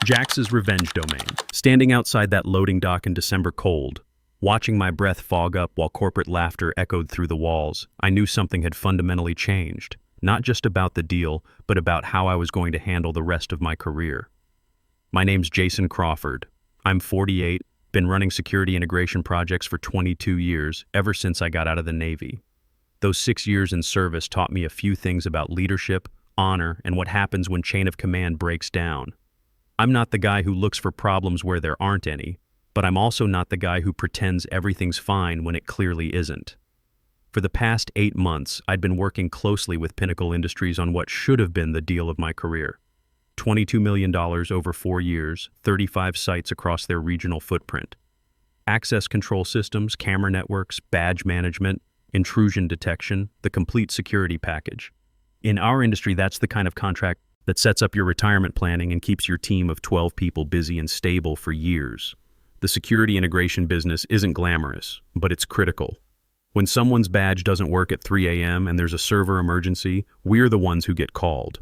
Jax's revenge domain. Standing outside that loading dock in December cold, watching my breath fog up while corporate laughter echoed through the walls, I knew something had fundamentally changed. Not just about the deal, but about how I was going to handle the rest of my career. My name's Jason Crawford. I'm 48, been running security integration projects for 22 years, ever since I got out of the Navy. Those 6 years in service taught me a few things about leadership, honor, and what happens when chain of command breaks down. I'm not the guy who looks for problems where there aren't any, but I'm also not the guy who pretends everything's fine when it clearly isn't. For the past 8 months, I'd been working closely with Pinnacle Industries on what should have been the deal of my career. $22 million over 4 years, 35 sites across their regional footprint. Access control systems, camera networks, badge management, intrusion detection, the complete security package. In our industry, that's the kind of contract that sets up your retirement planning and keeps your team of 12 people busy and stable for years. The security integration business isn't glamorous, but it's critical. When someone's badge doesn't work at 3 a.m. and there's a server emergency, we're the ones who get called.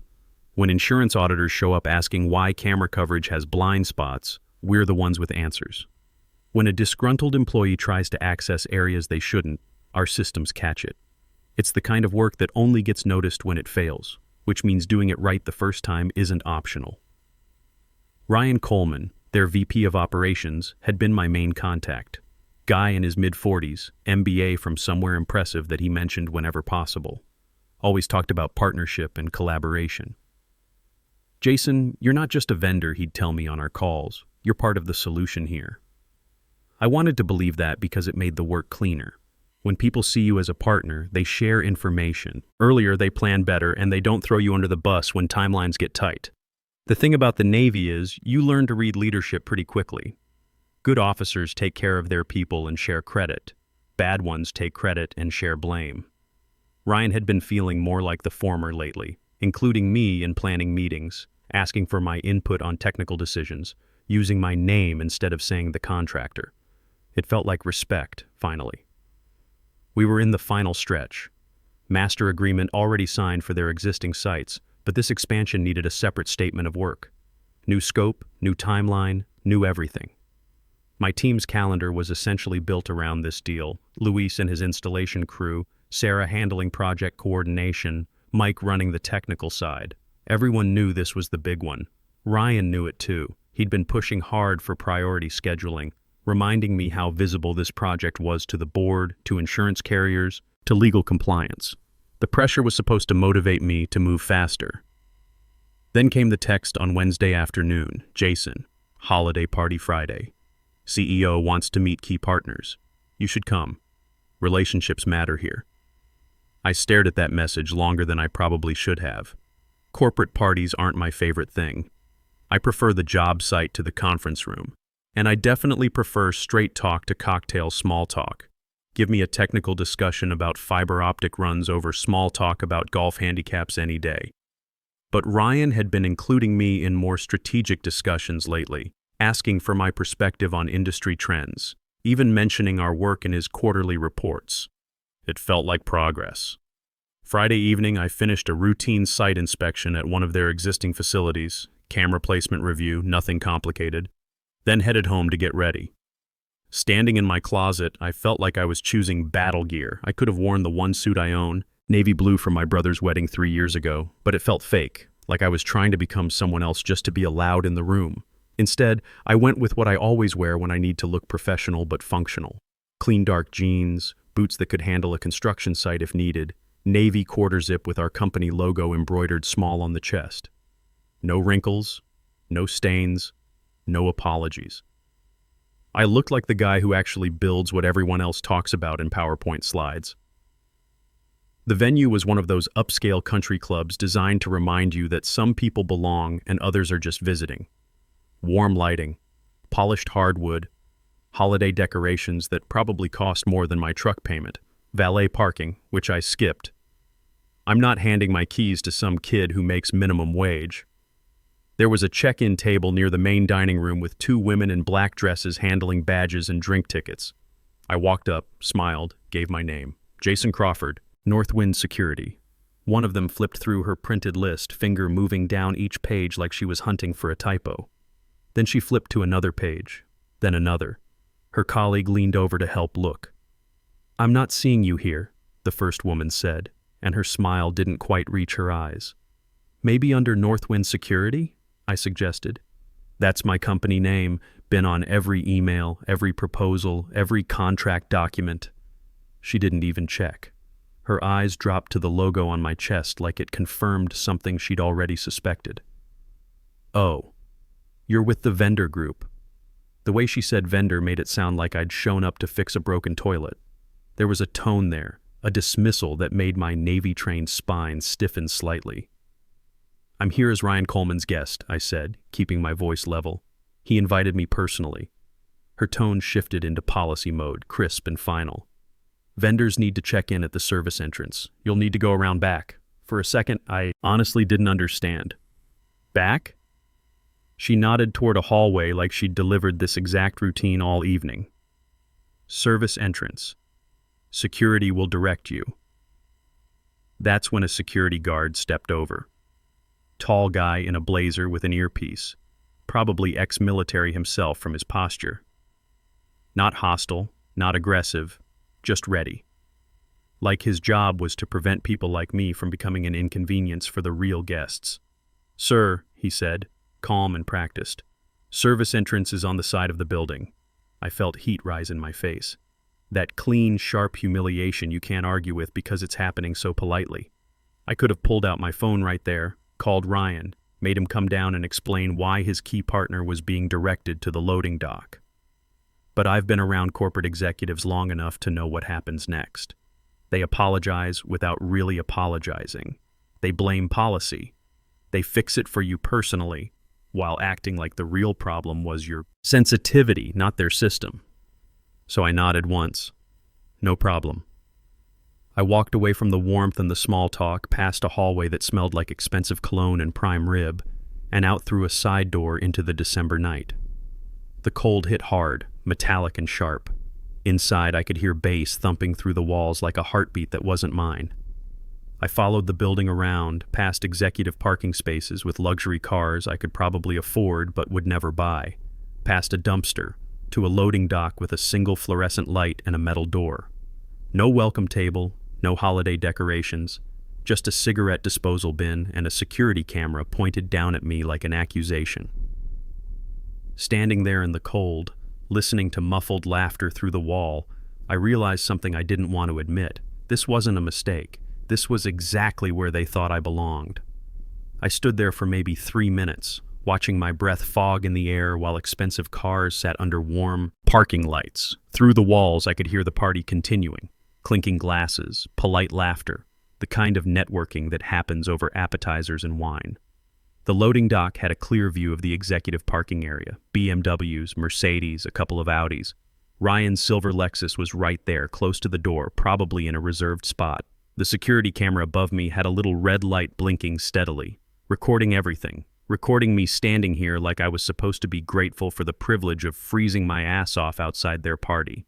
When insurance auditors show up asking why camera coverage has blind spots, we're the ones with answers. When a disgruntled employee tries to access areas they shouldn't, our systems catch it. It's the kind of work that only gets noticed when it fails, which means doing it right the first time isn't optional. Ryan Coleman, their VP of Operations, had been my main contact. Guy in his mid-40s, MBA from somewhere impressive that he mentioned whenever possible. Always talked about partnership and collaboration. Jason, you're not just a vendor, he'd tell me on our calls. You're part of the solution here. I wanted to believe that because it made the work cleaner. When people see you as a partner, they share information. Earlier, they plan better, and they don't throw you under the bus when timelines get tight. The thing about the Navy is, you learn to read leadership pretty quickly. Good officers take care of their people and share credit. Bad ones take credit and share blame. Ryan had been feeling more like the former lately, including me in planning meetings, asking for my input on technical decisions, using my name instead of saying the contractor. It felt like respect, finally. We were in the final stretch. Master agreement already signed for their existing sites, but this expansion needed a separate statement of work. New scope, new timeline, new everything. My team's calendar was essentially built around this deal. Luis and his installation crew, Sarah handling project coordination, Mike running the technical side. Everyone knew this was the big one. Ryan knew it too. He'd been pushing hard for priority scheduling, reminding me how visible this project was to the board, to insurance carriers, to legal compliance. The pressure was supposed to motivate me to move faster. Then came the text on Wednesday afternoon. Jason, holiday party Friday. CEO wants to meet key partners. You should come. Relationships matter here. I stared at that message longer than I probably should have. Corporate parties aren't my favorite thing. I prefer the job site to the conference room. And I definitely prefer straight talk to cocktail small talk. Give me a technical discussion about fiber optic runs over small talk about golf handicaps any day. But Ryan had been including me in more strategic discussions lately, asking for my perspective on industry trends, even mentioning our work in his quarterly reports. It felt like progress. Friday evening, I finished a routine site inspection at one of their existing facilities, camera placement review, nothing complicated, then headed home to get ready. Standing in my closet, I felt like I was choosing battle gear. I could have worn the one suit I own, navy blue from my brother's wedding 3 years ago, but it felt fake, like I was trying to become someone else just to be allowed in the room. Instead, I went with what I always wear when I need to look professional but functional. Clean dark jeans, boots that could handle a construction site if needed, navy quarter zip with our company logo embroidered small on the chest. No wrinkles, no stains, no apologies. I looked like the guy who actually builds what everyone else talks about in PowerPoint slides. The venue was one of those upscale country clubs designed to remind you that some people belong and others are just visiting. Warm lighting, polished hardwood, holiday decorations that probably cost more than my truck payment, valet parking, which I skipped. I'm not handing my keys to some kid who makes minimum wage. There was a check-in table near the main dining room with 2 women in black dresses handling badges and drink tickets. I walked up, smiled, gave my name. Jason Crawford, Northwind Security. One of them flipped through her printed list, finger moving down each page like she was hunting for a typo. Then she flipped to another page, then another. Her colleague leaned over to help look. "I'm not seeing you here," the first woman said, and her smile didn't quite reach her eyes. "Maybe under Northwind Security?" I suggested. "That's my company name, been on every email, every proposal, every contract document." She didn't even check. Her eyes dropped to the logo on my chest like it confirmed something she'd already suspected. "Oh, you're with the vendor group." The way she said vendor made it sound like I'd shown up to fix a broken toilet. There was a tone there, a dismissal that made my Navy-trained spine stiffen slightly. "I'm here as Ryan Coleman's guest," I said, keeping my voice level. "He invited me personally." Her tone shifted into policy mode, crisp and final. "Vendors need to check in at the service entrance. You'll need to go around back." For a second, I honestly didn't understand. "Back?" She nodded toward a hallway like she'd delivered this exact routine all evening. "Service entrance. Security will direct you." That's when a security guard stepped over. Tall guy in a blazer with an earpiece, probably ex-military himself from his posture. Not hostile, not aggressive, just ready. Like his job was to prevent people like me from becoming an inconvenience for the real guests. "Sir," he said, calm and practiced, "service entrance is on the side of the building." I felt heat rise in my face. That clean, sharp humiliation you can't argue with because it's happening so politely. I could have pulled out my phone right there, called Ryan, made him come down and explain why his key partner was being directed to the loading dock. But I've been around corporate executives long enough to know what happens next. They apologize without really apologizing. They blame policy. They fix it for you personally, while acting like the real problem was your sensitivity, not their system. So I nodded once. No problem. I walked away from the warmth and the small talk, past a hallway that smelled like expensive cologne and prime rib, and out through a side door into the December night. The cold hit hard, metallic and sharp. Inside, I could hear bass thumping through the walls like a heartbeat that wasn't mine. I followed the building around, past executive parking spaces with luxury cars I could probably afford but would never buy, past a dumpster, to a loading dock with a single fluorescent light and a metal door. No welcome table, no holiday decorations, just a cigarette disposal bin and a security camera pointed down at me like an accusation. Standing there in the cold, listening to muffled laughter through the wall, I realized something I didn't want to admit. This wasn't a mistake. This was exactly where they thought I belonged. I stood there for maybe 3 minutes, watching my breath fog in the air while expensive cars sat under warm parking lights. Through the walls, I could hear the party continuing, clinking glasses, polite laughter, the kind of networking that happens over appetizers and wine. The loading dock had a clear view of the executive parking area, BMWs, Mercedes, a couple of Audis. Ryan's silver Lexus was right there, close to the door, probably in a reserved spot. The security camera above me had a little red light blinking steadily, recording everything, recording me standing here like I was supposed to be grateful for the privilege of freezing my ass off outside their party.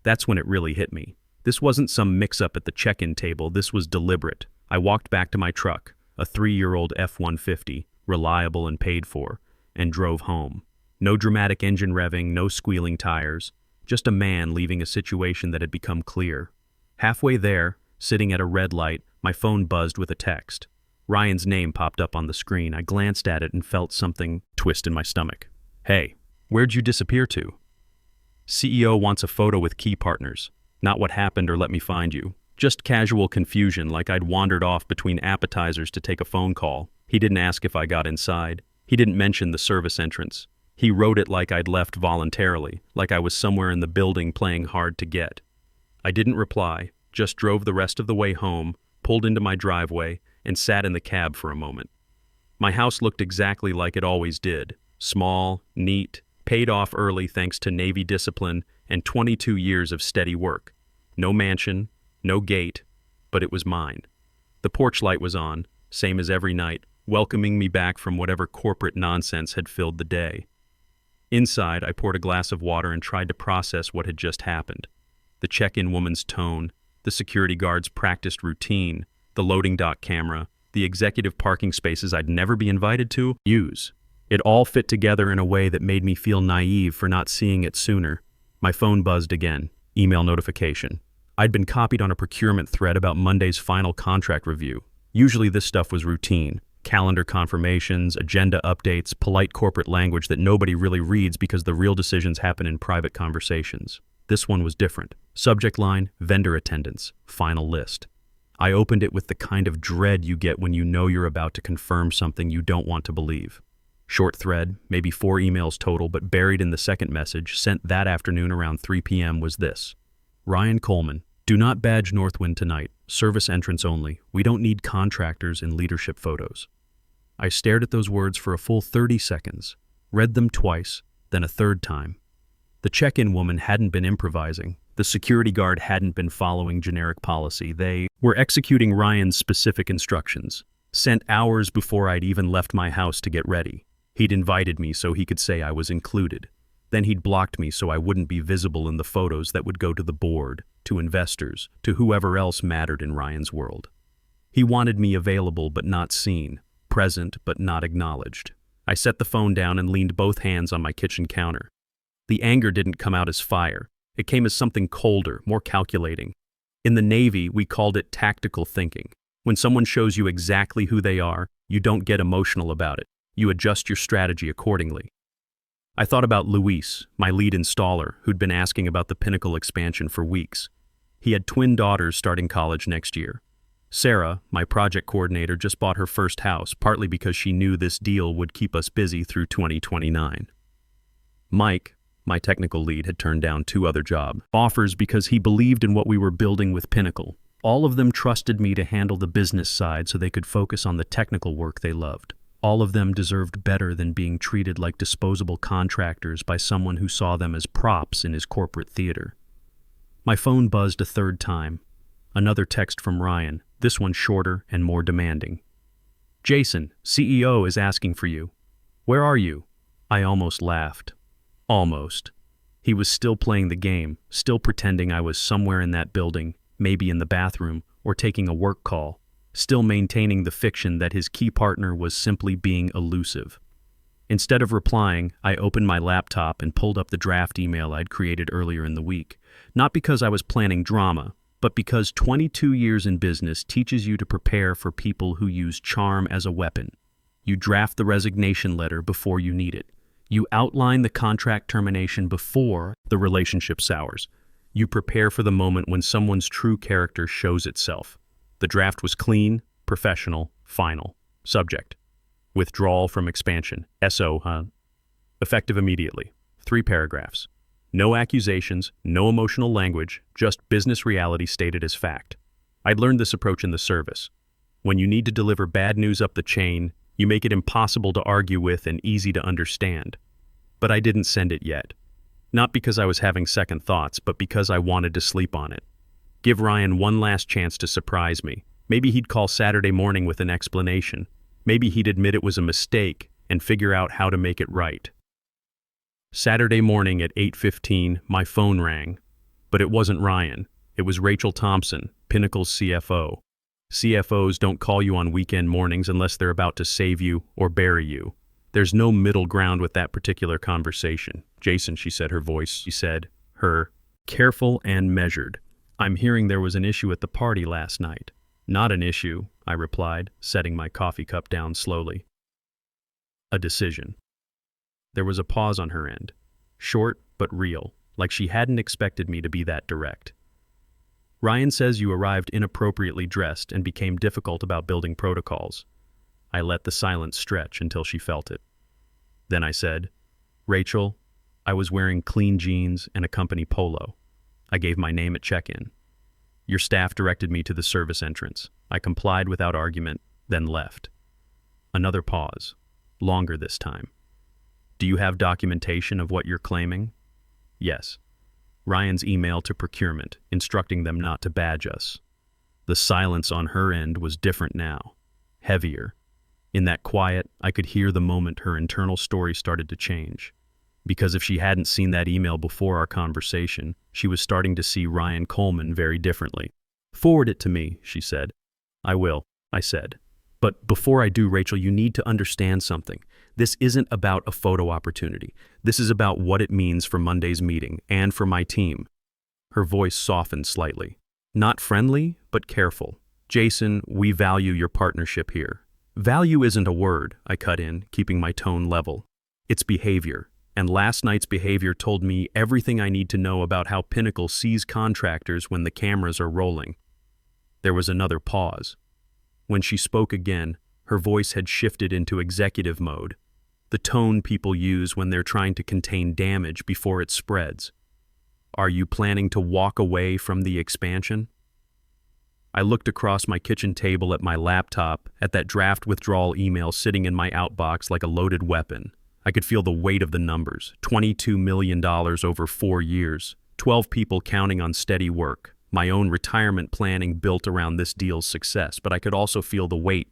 That's when it really hit me. This wasn't some mix-up at the check-in table, this was deliberate. I walked back to my truck, a 3-year-old F-150, reliable and paid for, and drove home. No dramatic engine revving, no squealing tires, just a man leaving a situation that had become clear. Halfway there, sitting at a red light, my phone buzzed with a text. Ryan's name popped up on the screen. I glanced at it and felt something twist in my stomach. "Hey, where'd you disappear to?" "CEO wants a photo with key partners. Not what happened or let me find you. Just casual confusion, like I'd wandered off between appetizers to take a phone call. He didn't ask if I got inside. He didn't mention the service entrance. He wrote it like I'd left voluntarily, like I was somewhere in the building playing hard to get." I didn't reply, just drove the rest of the way home, pulled into my driveway, and sat in the cab for a moment. My house looked exactly like it always did. Small, neat, paid off early thanks to Navy discipline and 22 years of steady work. No mansion, no gate, but it was mine. The porch light was on, same as every night, welcoming me back from whatever corporate nonsense had filled the day. Inside, I poured a glass of water and tried to process what had just happened. The check-in woman's tone, the security guard's practiced routine, the loading dock camera, the executive parking spaces I'd never be invited to use. It all fit together in a way that made me feel naive for not seeing it sooner. My phone buzzed again. Email notification. I'd been copied on a procurement thread about Monday's final contract review. Usually this stuff was routine. Calendar confirmations, agenda updates, polite corporate language that nobody really reads because the real decisions happen in private conversations. This one was different. Subject line, vendor attendance, final list. I opened it with the kind of dread you get when you know you're about to confirm something you don't want to believe. Short thread, maybe 4 emails total, but buried in the second message, sent that afternoon around 3 p.m. was this. Ryan Coleman, do not badge Northwind tonight. Service entrance only. We don't need contractors in leadership photos. I stared at those words for a full 30 seconds, read them twice, then a third time. The check-in woman hadn't been improvising. The security guard hadn't been following generic policy. They were executing Ryan's specific instructions, sent hours before I'd even left my house to get ready. He'd invited me so he could say I was included. Then he'd blocked me so I wouldn't be visible in the photos that would go to the board, to investors, to whoever else mattered in Ryan's world. He wanted me available but not seen, present but not acknowledged. I set the phone down and leaned both hands on my kitchen counter. The anger didn't come out as fire. It came as something colder, more calculating. In the Navy, we called it tactical thinking. When someone shows you exactly who they are, you don't get emotional about it. You adjust your strategy accordingly. I thought about Luis, my lead installer, who'd been asking about the Pinnacle expansion for weeks. He had twin daughters starting college next year. Sarah, my project coordinator, just bought her first house, partly because she knew this deal would keep us busy through 2029. Mike, my technical lead, had turned down 2 other job offers because he believed in what we were building with Pinnacle. All of them trusted me to handle the business side so they could focus on the technical work they loved. All of them deserved better than being treated like disposable contractors by someone who saw them as props in his corporate theater. My phone buzzed a third time. Another text from Ryan, this one shorter and more demanding. Jason, CEO is asking for you. Where are you? I almost laughed. Almost. He was still playing the game, still pretending I was somewhere in that building, maybe in the bathroom, or taking a work call. Still maintaining the fiction that his key partner was simply being elusive. Instead of replying, I opened my laptop and pulled up the draft email I'd created earlier in the week. Not because I was planning drama, but because 22 years in business teaches you to prepare for people who use charm as a weapon. You draft the resignation letter before you need it. You outline the contract termination before the relationship sours. You prepare for the moment when someone's true character shows itself. The draft was clean, professional, final. Subject: withdrawal from expansion. SO, effective immediately. 3 paragraphs. No accusations, no emotional language, just business reality stated as fact. I'd learned this approach in the service. When you need to deliver bad news up the chain, you make it impossible to argue with and easy to understand. But I didn't send it yet. Not because I was having second thoughts, but because I wanted to sleep on it. Give Ryan one last chance to surprise me. Maybe he'd call Saturday morning with an explanation. Maybe he'd admit it was a mistake and figure out how to make it right. Saturday morning at 8:15, my phone rang. But it wasn't Ryan. It was Rachel Thompson, Pinnacle's CFO. CFOs don't call you on weekend mornings unless they're about to save you or bury you. There's no middle ground with that particular conversation. Jason, she said, careful and measured. I'm hearing there was an issue at the party last night. Not an issue, I replied, setting my coffee cup down slowly. A decision. There was a pause on her end, short but real, like she hadn't expected me to be that direct. Ryan says you arrived inappropriately dressed and became difficult about building protocols. I let the silence stretch until she felt it. Then I said, Rachel, I was wearing clean jeans and a company polo. I gave my name at check-in. Your staff directed me to the service entrance. I complied without argument, then left. Another pause, longer this time. Do you have documentation of what you're claiming? Yes. Ryan's email to procurement, instructing them not to badge us. The silence on her end was different now, heavier. In that quiet, I could hear the moment her internal story started to change. Because if she hadn't seen that email before our conversation, she was starting to see Ryan Coleman very differently. Forward it to me, she said. I will, I said. But before I do, Rachel, you need to understand something. This isn't about a photo opportunity. This is about what it means for Monday's meeting and for my team. Her voice softened slightly. Not friendly, but careful. Jason, we value your partnership here. Value isn't a word, I cut in, keeping my tone level. It's behavior. And last night's behavior told me everything I need to know about how Pinnacle sees contractors when the cameras are rolling. There was another pause. When she spoke again, her voice had shifted into executive mode, the tone people use when they're trying to contain damage before it spreads. Are you planning to walk away from the expansion? I looked across my kitchen table at my laptop, at that draft withdrawal email sitting in my outbox like a loaded weapon. I could feel the weight of the numbers, $22 million over 4 years, 12 people counting on steady work, my own retirement planning built around this deal's success, but I could also feel the weight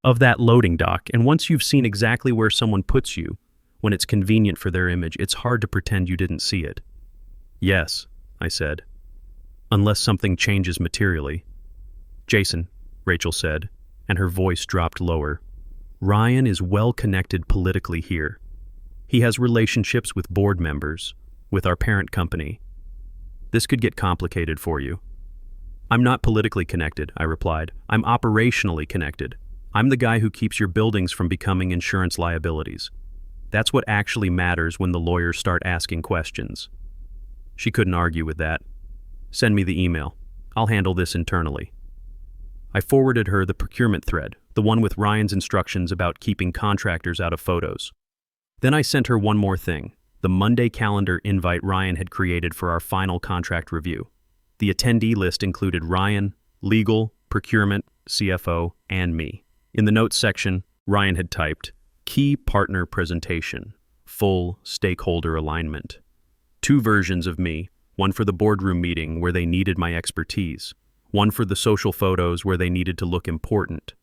of that loading dock. And once you've seen exactly where someone puts you, when it's convenient for their image, it's hard to pretend you didn't see it. Yes, I said. Unless something changes materially. Jason, Rachel said, and her voice dropped lower. Ryan is well connected politically here. He has relationships with board members, with our parent company. This could get complicated for you. I'm not politically connected, I replied. I'm operationally connected. I'm the guy who keeps your buildings from becoming insurance liabilities. That's what actually matters when the lawyers start asking questions. She couldn't argue with that. Send me the email. I'll handle this internally. I forwarded her the procurement thread, the one with Ryan's instructions about keeping contractors out of photos. Then I sent her one more thing, the Monday calendar invite Ryan had created for our final contract review. The attendee list included Ryan, legal, procurement, CFO, and me. In the notes section, Ryan had typed, key partner presentation, full stakeholder alignment. 2 versions of me, one for the boardroom meeting where they needed my expertise, one for the social photos where they needed to look important.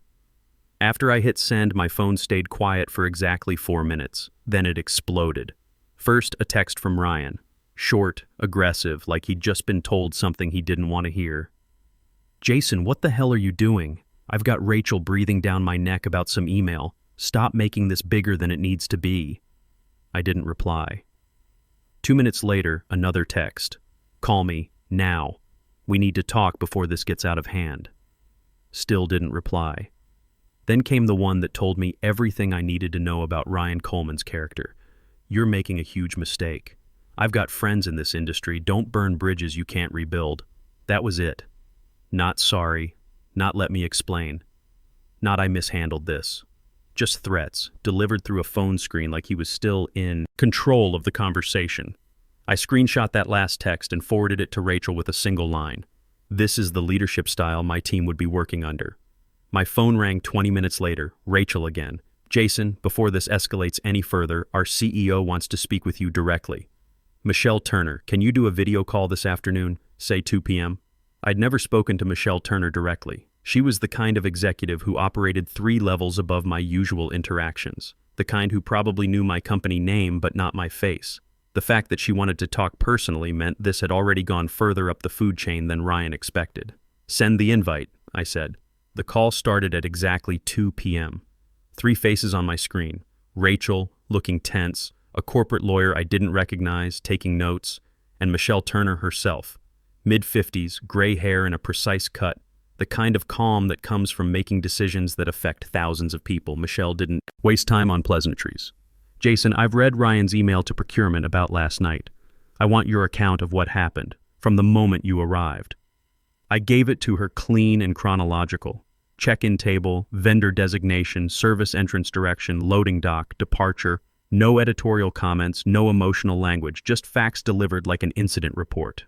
After I hit send, my phone stayed quiet for exactly 4 minutes. Then it exploded. First, a text from Ryan. Short, aggressive, like he'd just been told something he didn't want to hear. Jason, what the hell are you doing? I've got Rachel breathing down my neck about some email. Stop making this bigger than it needs to be. I didn't reply. 2 minutes later, another text. Call me, now. We need to talk before this gets out of hand. Still didn't reply. Then came the one that told me everything I needed to know about Ryan Coleman's character. You're making a huge mistake. I've got friends in this industry. Don't burn bridges you can't rebuild. That was it. Not sorry. Not let me explain. Not I mishandled this. Just threats, delivered through a phone screen like he was still in control of the conversation. I screenshot that last text and forwarded it to Rachel with a single line. This is the leadership style my team would be working under. My phone rang 20 minutes later, Rachel again. Jason, before this escalates any further, our CEO wants to speak with you directly. Michelle Turner, can you do a video call this afternoon, say 2 p.m.? I'd never spoken to Michelle Turner directly. She was the kind of executive who operated 3 levels above my usual interactions, the kind who probably knew my company name but not my face. The fact that she wanted to talk personally meant this had already gone further up the food chain than Ryan expected. Send the invite, I said. The call started at exactly 2 p.m. 3 faces on my screen. Rachel, looking tense, a corporate lawyer I didn't recognize, taking notes, and Michelle Turner herself. Mid-50s, gray hair and a precise cut, the kind of calm that comes from making decisions that affect thousands of people. Michelle didn't waste time on pleasantries. Jason, I've read Ryan's email to procurement about last night. I want your account of what happened, from the moment you arrived. I gave it to her clean and chronological. Check-in table, vendor designation, service entrance direction, loading dock, departure, no editorial comments, no emotional language, just facts delivered like an incident report.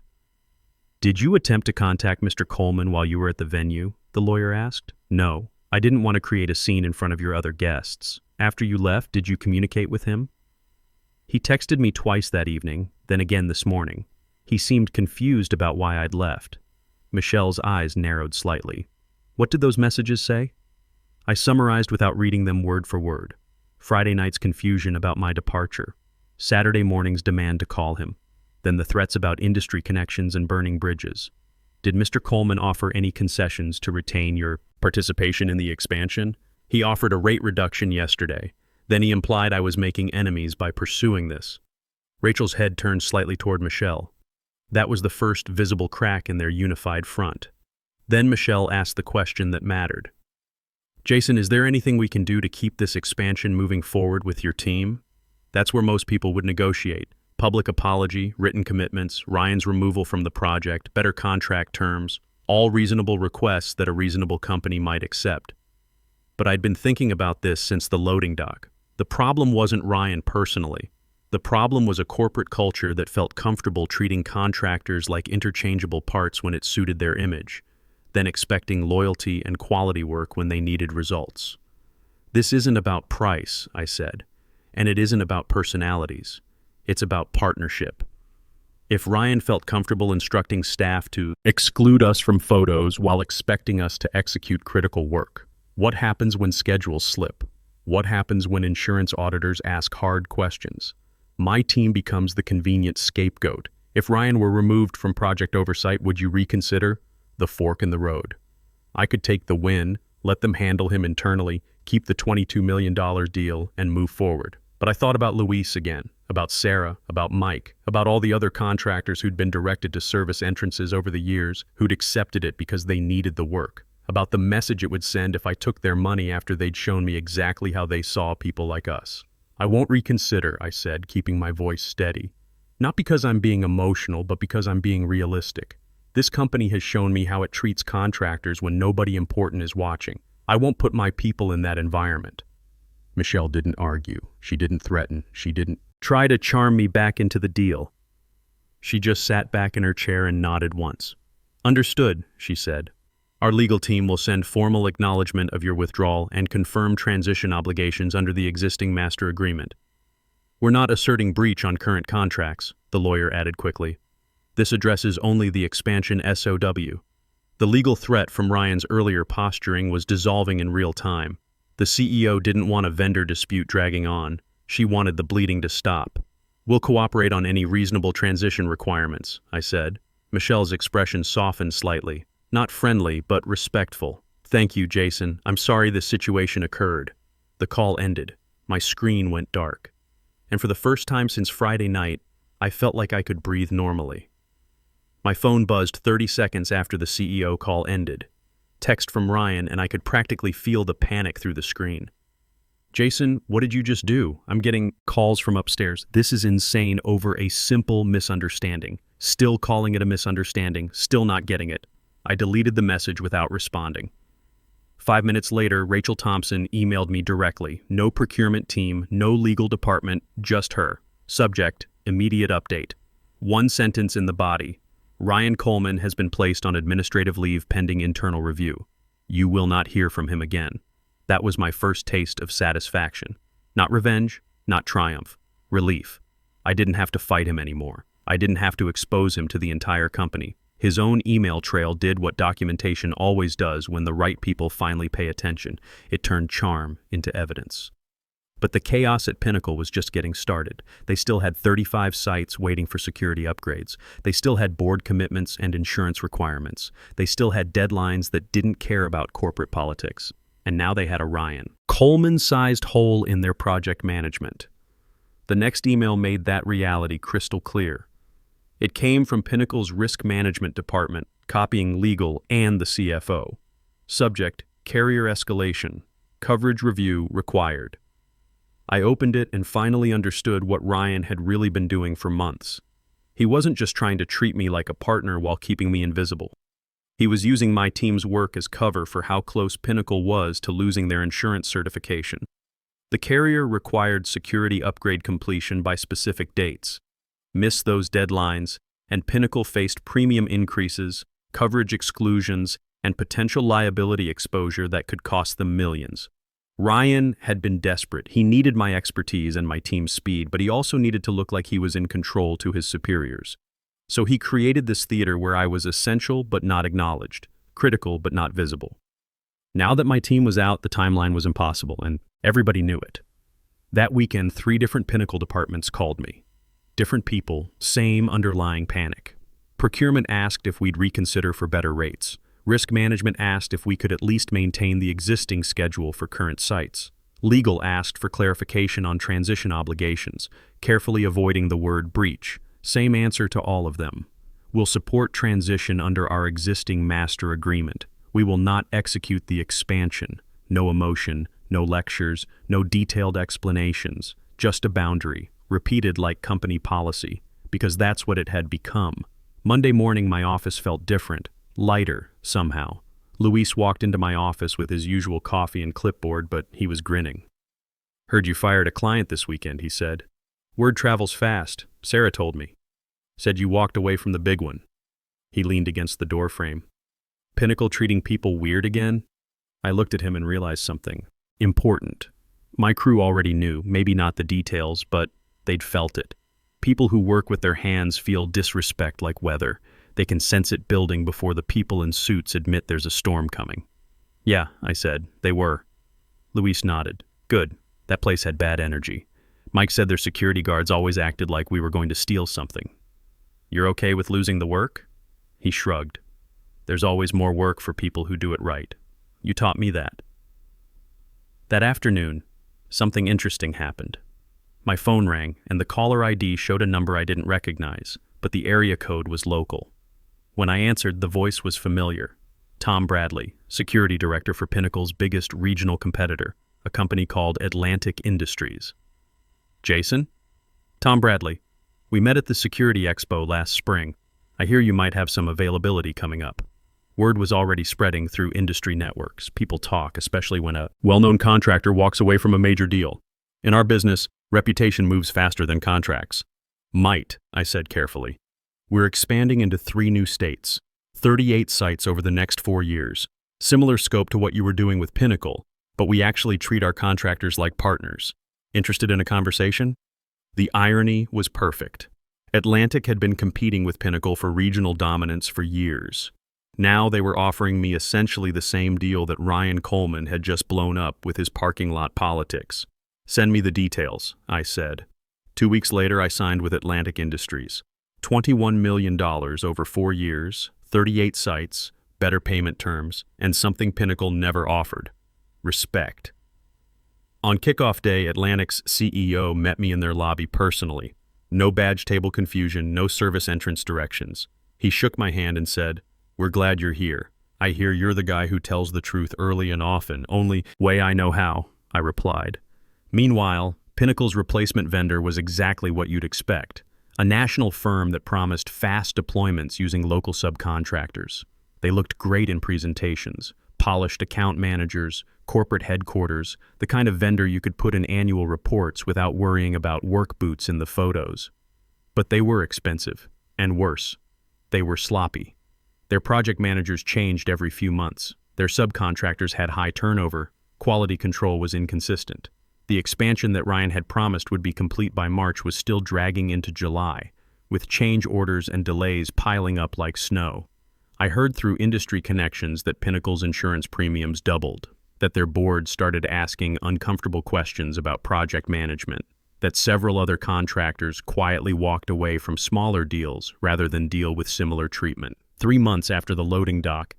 Did you attempt to contact Mr. Coleman while you were at the venue? The lawyer asked. No, I didn't want to create a scene in front of your other guests. After you left, did you communicate with him? He texted me twice that evening, then again this morning. He seemed confused about why I'd left. Michelle's eyes narrowed slightly. What did those messages say? I summarized without reading them word for word. Friday night's confusion about my departure. Saturday morning's demand to call him. Then the threats about industry connections and burning bridges. Did Mr. Coleman offer any concessions to retain your participation in the expansion? He offered a rate reduction yesterday. Then he implied I was making enemies by pursuing this. Rachel's head turned slightly toward Michelle. That was the first visible crack in their unified front. Then Michelle asked the question that mattered. Jason, is there anything we can do to keep this expansion moving forward with your team? That's where most people would negotiate. Public apology, written commitments, Ryan's removal from the project, better contract terms, all reasonable requests that a reasonable company might accept. But I'd been thinking about this since the loading dock. The problem wasn't Ryan personally. The problem was a corporate culture that felt comfortable treating contractors like interchangeable parts when it suited their image, then expecting loyalty and quality work when they needed results. This isn't about price, I said, and it isn't about personalities. It's about partnership. If Ryan felt comfortable instructing staff to exclude us from photos while expecting us to execute critical work, what happens when schedules slip? What happens when insurance auditors ask hard questions? My team becomes the convenient scapegoat. If Ryan were removed from project oversight, would you reconsider? The fork in the road. I could take the win, let them handle him internally, keep the $22 million deal, and move forward. But I thought about Luis again, about Sarah, about Mike, about all the other contractors who'd been directed to service entrances over the years, who'd accepted it because they needed the work, about the message it would send if I took their money after they'd shown me exactly how they saw people like us. I won't reconsider, I said, keeping my voice steady. Not because I'm being emotional, but because I'm being realistic. This company has shown me how it treats contractors when nobody important is watching. I won't put my people in that environment. Michelle didn't argue. She didn't threaten. She didn't try to charm me back into the deal. She just sat back in her chair and nodded once. Understood, she said. Our legal team will send formal acknowledgement of your withdrawal and confirm transition obligations under the existing master agreement. We're not asserting breach on current contracts, the lawyer added quickly. This addresses only the expansion SOW. The legal threat from Ryan's earlier posturing was dissolving in real time. The CEO didn't want a vendor dispute dragging on. She wanted the bleeding to stop. We'll cooperate on any reasonable transition requirements, I said. Michelle's expression softened slightly. Not friendly, but respectful. Thank you, Jason. I'm sorry this situation occurred. The call ended. My screen went dark. And for the first time since Friday night, I felt like I could breathe normally. My phone buzzed 30 seconds after the CEO call ended. Text from Ryan, and I could practically feel the panic through the screen. Jason, what did you just do? I'm getting calls from upstairs. This is insane over a simple misunderstanding. Still calling it a misunderstanding, still not getting it. I deleted the message without responding. 5 minutes later, Rachel Thompson emailed me directly. No procurement team, no legal department, just her. Subject, immediate update. One sentence in the body. Ryan Coleman has been placed on administrative leave pending internal review. You will not hear from him again. That was my first taste of satisfaction. Not revenge, not triumph. Relief. I didn't have to fight him anymore. I didn't have to expose him to the entire company. His own email trail did what documentation always does when the right people finally pay attention. It turned charm into evidence. But the chaos at Pinnacle was just getting started. They still had 35 sites waiting for security upgrades. They still had board commitments and insurance requirements. They still had deadlines that didn't care about corporate politics. And now they had a Ryan Coleman-sized hole in their project management. The next email made that reality crystal clear. It came from Pinnacle's risk management department, copying legal and the CFO. Subject, carrier escalation. Coverage review required. I opened it and finally understood what Ryan had really been doing for months. He wasn't just trying to treat me like a partner while keeping me invisible. He was using my team's work as cover for how close Pinnacle was to losing their insurance certification. The carrier required security upgrade completion by specific dates. Missed those deadlines, and Pinnacle faced premium increases, coverage exclusions, and potential liability exposure that could cost them millions. Ryan had been desperate. He needed my expertise and my team's speed, but he also needed to look like he was in control to his superiors. So he created this theater where I was essential but not acknowledged, critical but not visible. Now that my team was out, the timeline was impossible, and everybody knew it. That weekend, 3 different Pinnacle departments called me. Different people, same underlying panic. Procurement asked if we'd reconsider for better rates. Risk management asked if we could at least maintain the existing schedule for current sites. Legal asked for clarification on transition obligations, carefully avoiding the word breach. Same answer to all of them. We'll support transition under our existing master agreement. We will not execute the expansion. No emotion, no lectures, no detailed explanations, just a boundary, repeated like company policy, because that's what it had become. Monday morning my office felt different, lighter, somehow. Luis walked into my office with his usual coffee and clipboard, but he was grinning. "Heard you fired a client this weekend," he said. "Word travels fast, Sarah told me. Said you walked away from the big one." He leaned against the doorframe. "Pinnacle treating people weird again?" I looked at him and realized something important. My crew already knew, maybe not the details, but they'd felt it. People who work with their hands feel disrespect like weather. They can sense it building before the people in suits admit there's a storm coming. "Yeah," I said, "they were." Luis nodded. "Good. That place had bad energy. Mike said their security guards always acted like we were going to steal something." "You're okay with losing the work?" He shrugged. "There's always more work for people who do it right. You taught me that." That afternoon, something interesting happened. My phone rang, and the caller ID showed a number I didn't recognize, but the area code was local. When I answered, the voice was familiar. Tom Bradley, security director for Pinnacle's biggest regional competitor, a company called Atlantic Industries. "Jason?" "Tom Bradley. We met at the Security Expo last spring. I hear you might have some availability coming up." Word was already spreading through industry networks. People talk, especially when a well-known contractor walks away from a major deal. In our business, reputation moves faster than contracts. "Might," I said carefully. "We're expanding into 3 new states, 38 sites over the next 4 years. Similar scope to what you were doing with Pinnacle, but we actually treat our contractors like partners. Interested in a conversation?" The irony was perfect. Atlantic had been competing with Pinnacle for regional dominance for years. Now they were offering me essentially the same deal that Ryan Coleman had just blown up with his parking lot politics. "Send me the details," I said. 2 weeks later, I signed with Atlantic Industries. $21 million over 4 years, 38 sites, better payment terms, and something Pinnacle never offered: respect. On kickoff day, Atlantic's CEO met me in their lobby personally. No badge table confusion, no service entrance directions. He shook my hand and said, "We're glad you're here. I hear you're the guy who tells the truth early and often, only way I know how," I replied. Meanwhile, Pinnacle's replacement vendor was exactly what you'd expect: a national firm that promised fast deployments using local subcontractors. They looked great in presentations, polished account managers, corporate headquarters, the kind of vendor you could put in annual reports without worrying about work boots in the photos. But they were expensive, and worse, they were sloppy. Their project managers changed every few months. Their subcontractors had high turnover. Quality control was inconsistent. The expansion that Ryan had promised would be complete by March was still dragging into July, with change orders and delays piling up like snow. I heard through industry connections that Pinnacle's insurance premiums doubled, that their board started asking uncomfortable questions about project management, that several other contractors quietly walked away from smaller deals rather than deal with similar treatment. 3 months after the loading dock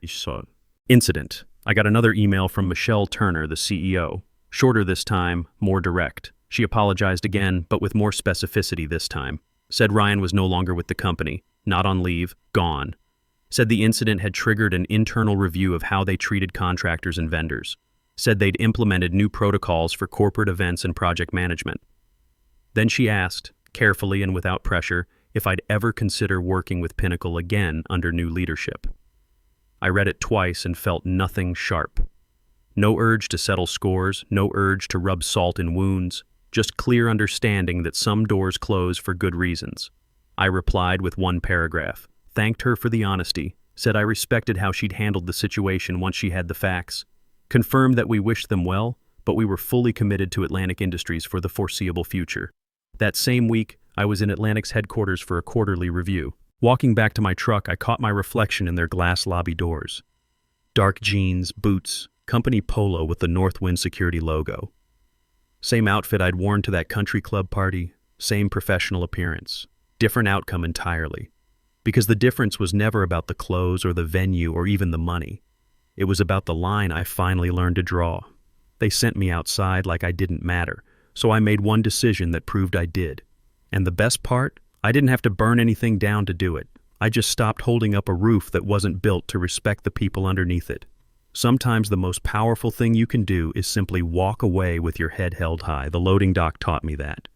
incident, I got another email from Michelle Turner, the CEO. Shorter this time, more direct. She apologized again, but with more specificity this time. Said Ryan was no longer with the company, not on leave, gone. Said the incident had triggered an internal review of how they treated contractors and vendors. Said they'd implemented new protocols for corporate events and project management. Then she asked, carefully and without pressure, if I'd ever consider working with Pinnacle again under new leadership. I read it twice and felt nothing sharp. No urge to settle scores, no urge to rub salt in wounds, just clear understanding that some doors close for good reasons. I replied with 1 paragraph, thanked her for the honesty, said I respected how she'd handled the situation once she had the facts, confirmed that we wished them well, but we were fully committed to Atlantic Industries for the foreseeable future. That same week, I was in Atlantic's headquarters for a quarterly review. Walking back to my truck, I caught my reflection in their glass lobby doors. Dark jeans, boots, company polo with the Northwind Security logo. Same outfit I'd worn to that country club party, same professional appearance. Different outcome entirely. Because the difference was never about the clothes or the venue or even the money. It was about the line I finally learned to draw. They sent me outside like I didn't matter, so I made one decision that proved I did. And the best part? I didn't have to burn anything down to do it. I just stopped holding up a roof that wasn't built to respect the people underneath it. Sometimes the most powerful thing you can do is simply walk away with your head held high. The loading dock taught me that.